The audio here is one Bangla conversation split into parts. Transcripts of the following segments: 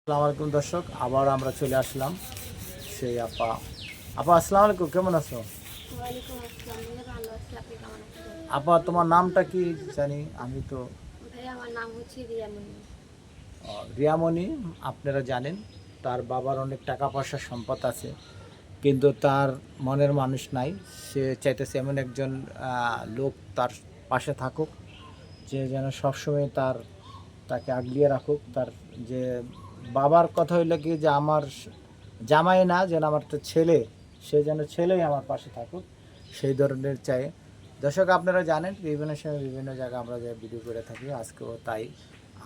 আসসালামু আলাইকুম দর্শক, আবার আমরা চলে আসলাম সেই আপা আসসালামু আলাইকুম, কেমন আছো? ওয়ালাইকুম আসসালাম। ভালো আছি। আপনি কেমন আছেন? আপা তোমার নামটা কি জানি আমি তো? ভাই আমার নাম হচ্ছে রিয়ামণি। রিয়ামণি। আপনারা জানেন তার বাবার অনেক টাকা পয়সার সম্পদ আছে, কিন্তু তার মনের মানুষ নাই। সে চাইতেছে এমন একজন লোক তার পাশে থাকুক, যে যেন সবসময় তাকে আগলিয়ে রাখুক। তার যে বাবার কথা হইলো কি, যে আমার জামাই না, যেন আমার তো ছেলে, সে যেন ছেলেই আমার পাশে থাকুক, সেই ধরনের চাই। দর্শক আপনারা জানেন বিভিন্ন সময় বিভিন্ন জায়গায় আমরা যে ভিডিও করে থাকি, আজকেও তাই।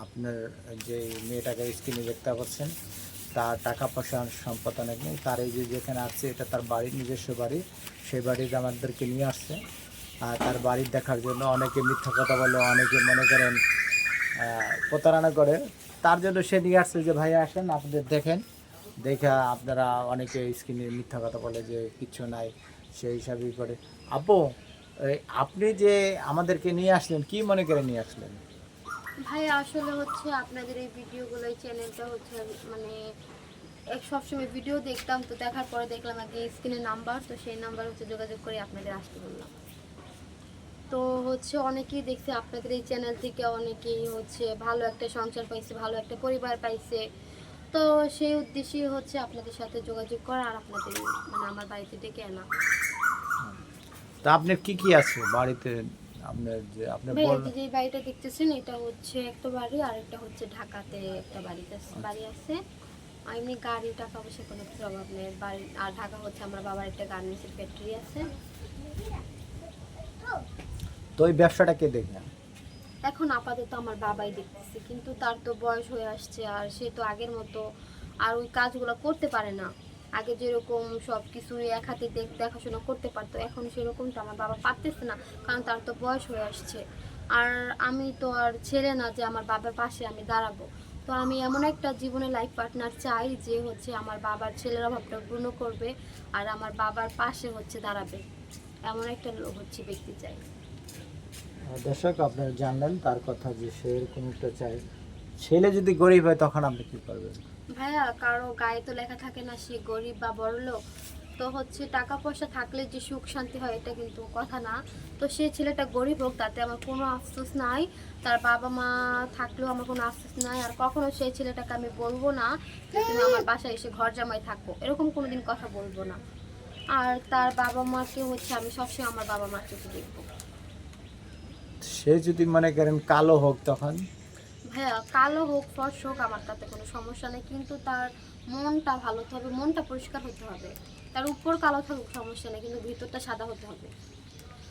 আপনার যে মেয়েটাকে স্ক্রিনে দেখতে পাচ্ছেন, তার টাকা পয়সার সম্পদ অনেক নেই। তার এই যে যেখানে আসছে, এটা তার বাড়ির নিজস্ব বাড়ি। সেই বাড়িতে আমাদেরকে নিয়ে আসছে, আর তার বাড়ি দেখার জন্য। অনেকে মিথ্যা কথা বলে, অনেকে মনে করেন প্রতারণা করে। তার জন্য সে নিয়ে আসছে যে ভাইয়া আসেন, আপনাদের দেখেন। দেখা আপনারা অনেকে স্ক্রিনে মিথ্যা কথা বলে যে কিচ্ছু নাই, সেই হিসাবেই করে। আপু, আপনি যে আমাদেরকে নিয়ে আসলেন, কি মনে করে নিয়ে আসলেন? ভাই আসলে হচ্ছে আপনাদের এই ভিডিওগুলো, এই চ্যানেলটা হচ্ছে মানে এক সবসময় ভিডিও দেখতাম, তো দেখার পরে দেখলাম আগে স্ক্রিনে নাম্বার, তো সেই নাম্বার হচ্ছে যোগাযোগ করে আপনাদের আসতে বললাম। তো হচ্ছে অনেকেই দেখছে আপনাদের এই চ্যানেল থেকে, অনেকেই হচ্ছে ভালো একটা সংসার পাইছে, ভালো একটা পরিবার পাইছে। তো সেই উদ্দেশ্যেই হচ্ছে আপনাদের সাথে যোগাযোগ করা আর আপনাদের মানে আমার বাড়িতে ডেকে আনা। তা আপনার কি কি আছে বাড়িতে? আপনার যে আপনি ভাই এই বল। যে বাড়িটা দেখতেছেন, এটা হচ্ছে একটা বাড়ি, আর একটা হচ্ছে ঢাকাতে একটা বাড়ি আছে। আর এমনি গাড়ি টাকা পয়সা কোনো কিছু অভাব নেই বাড়ি। আর ঢাকা হচ্ছে আমার বাবার একটা গার্মেন্টসের ফ্যাক্টরি আছে। তো ওই ব্যবসাটা কে দেখবেন? এখন আপাতত আমার বাবাই দেখতেছে, কিন্তু তার তো বয়স হয়ে আসছে, আর সে তো আগের মতো আর ওই কাজগুলো করতে পারে না। আগে যেরকম সব কিছু এক হাতে দেখাশোনা করতে পারতো, এখন সেরকমটা আমার বাবা পারতেছে না, কারণ তার তো বয়স হয়ে আসছে। আর আমি তো আর ছেলে না যে আমার বাবার পাশে আমি দাঁড়াবো। তো আমি এমন একটা জীবনে লাইফ পার্টনার চাই যে হচ্ছে আমার বাবার ছেলের অভাবটা পূর্ণ করবে, আর আমার বাবার পাশে হচ্ছে দাঁড়াবে, এমন একটা লোক হচ্ছে ব্যক্তি চাই। দর্শক আপনারা জানলেন তার কথা, যে সে এরকম একটা চাই। ছেলে যদি গরিব হয় তখন আপনি কি করবেন? ভাইয়া কারো গায়ে তো লেখা থাকে না সে গরিব বা বড়লোক। তো হচ্ছে টাকা পয়সা থাকলে যে সুখ শান্তি হয় এটা কিন্তু কথা না। তো সে ছেলেটা গরিব হোক, তাতে আমার কোনো আফসোস নাই। তার বাবা মা থাকলেও আমার কোনো আফসোস নাই। আর কখনো সেই ছেলেটাকে আমি বলবো না যে তুমি আমার বাসায় এসে ঘর জামাই থাকো, এরকম কোনোদিন কথা বলবো না। আর তার বাবা মাকে হচ্ছে আমি সবসময় আমার বাবা মার চোখে দেখবো। সে যদি মনে করেন কালো হোক তখন? ভাইয়া কালো হোক ফর্স হোক আমার তাতে কোনো সমস্যা নেই, কিন্তু তার মনটা ভালো হতে হবে, মনটা পরিষ্কার হতে হবে। তার উপর কালো থাকুক সমস্যা নেই, কিন্তু ভিতরটা সাদা হতে হবে।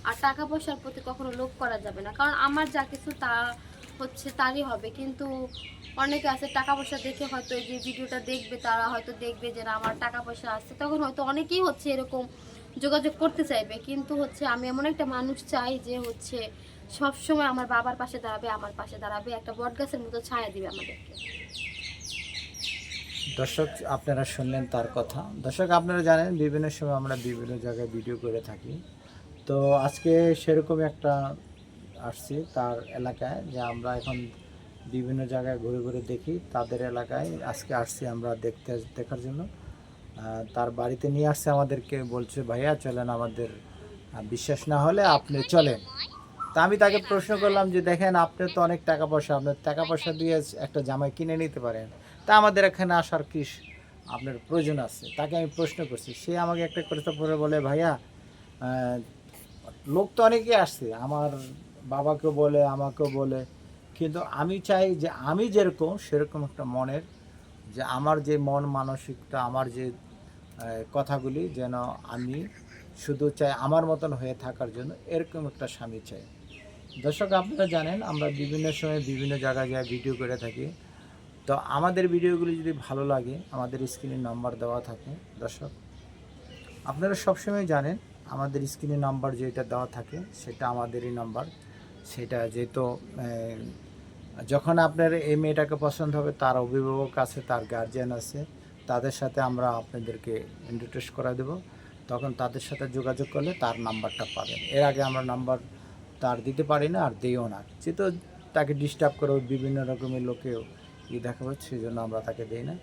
আর টাকা পয়সার প্রতি কখনো লোভ করা যাবে না, কারণ আমার যা কিছু তা হচ্ছে তারই হবে। কিন্তু অনেকে আছে টাকা পয়সা দেখে হয়তো এই যে ভিডিওটা দেখবে, তারা হয়তো দেখবে যে না আমার টাকা পয়সা আছে, তখন হয়তো অনেকেই হচ্ছে এরকম যোগাযোগ করতে চাইবে। কিন্তু হচ্ছে আমি এমন একটা মানুষ চাই যে হচ্ছে সব সময় আমার বাবার পাশে দাঁড়াবে, আমার পাশে দাঁড়াবে, একটা বটগাছের মতো ছায়া দিবে আমাদেরকে। দর্শক আপনারা শুনলেন তার কথা। দর্শক আপনারা জানেন বিভিন্ন সময় আমরা বিভিন্ন জায়গায় ভিডিও করে থাকি। তো আজকে সেরকম একটা আসছি তার এলাকায়, যে আমরা এখন বিভিন্ন জায়গায় ঘুরে ঘুরে দেখি তাদের এলাকায়। আজকে আসছি আমরা দেখার জন্য। তার বাড়িতে নিয়ে আসছে আমাদেরকে, বলছে ভাইয়া চলেন আমাদের, বিশ্বাস না হলে আপনি চলেন। তা আমি তাকে প্রশ্ন করলাম যে দেখেন, আপনার তো অনেক টাকা পয়সা, আপনার টাকা পয়সা দিয়ে একটা জামাই কিনে নিতে পারেন, তা আমাদের এখানে আসার কি আপনার প্রয়োজন আছে? তাকে আমি প্রশ্ন করছি, সে আমাকে একটা কথা পরে বলে, ভাইয়া আহ, লোক তো অনেকেই আসছে, আমার বাবাকেও বলে আমাকেও বলে, কিন্তু আমি চাই যে আমি যেরকম সেরকম একটা মনের, যে আমার যে মন মানসিকতা, আমার যে কথাগুলি, যেন আমি শুধু চাই আমার মতন হয়ে থাকার জন্য, এরকম একটা স্বামী চাই। দর্শক আপনারা জানেন আমরা বিভিন্ন সময় বিভিন্ন জায়গায় যায় ভিডিও করে থাকি। তো আমাদের ভিডিওগুলি যদি ভালো লাগে, আমাদের স্ক্রিনে নাম্বার দেওয়া থাকে। দর্শক আপনারা সবসময় জানেন আমাদের স্ক্রিনে নাম্বার যেটা দেওয়া থাকে সেটা আমাদেরই নাম্বার। সেটা যেহেতু যখন আপনার এই মেয়েটাকে পছন্দ হবে, তার অভিভাবক আছে, তার গার্জিয়ান আছে, তাদের সাথে আমরা আপনাদেরকে ইন্ট্রোডিউস করে দেব। তখন তাদের সাথে যোগাযোগ করলে তার নাম্বারটা পাবেন। এর আগে আমরা নাম্বার তার দিতে পারি না, আর দিও না, যেহেতু তাকে ডিস্টার্ব করে বিভিন্ন রকমের লোকেও ই দেখাবো, সেই জন্য আমরা তাকে দিই না।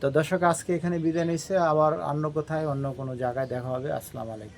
তো দর্শক আজকে এখানে বিদায় নিচ্ছে, আবার অন্য কোথায় অন্য কোনো জায়গায় দেখা হবে। আসসালামু আলাইকুম।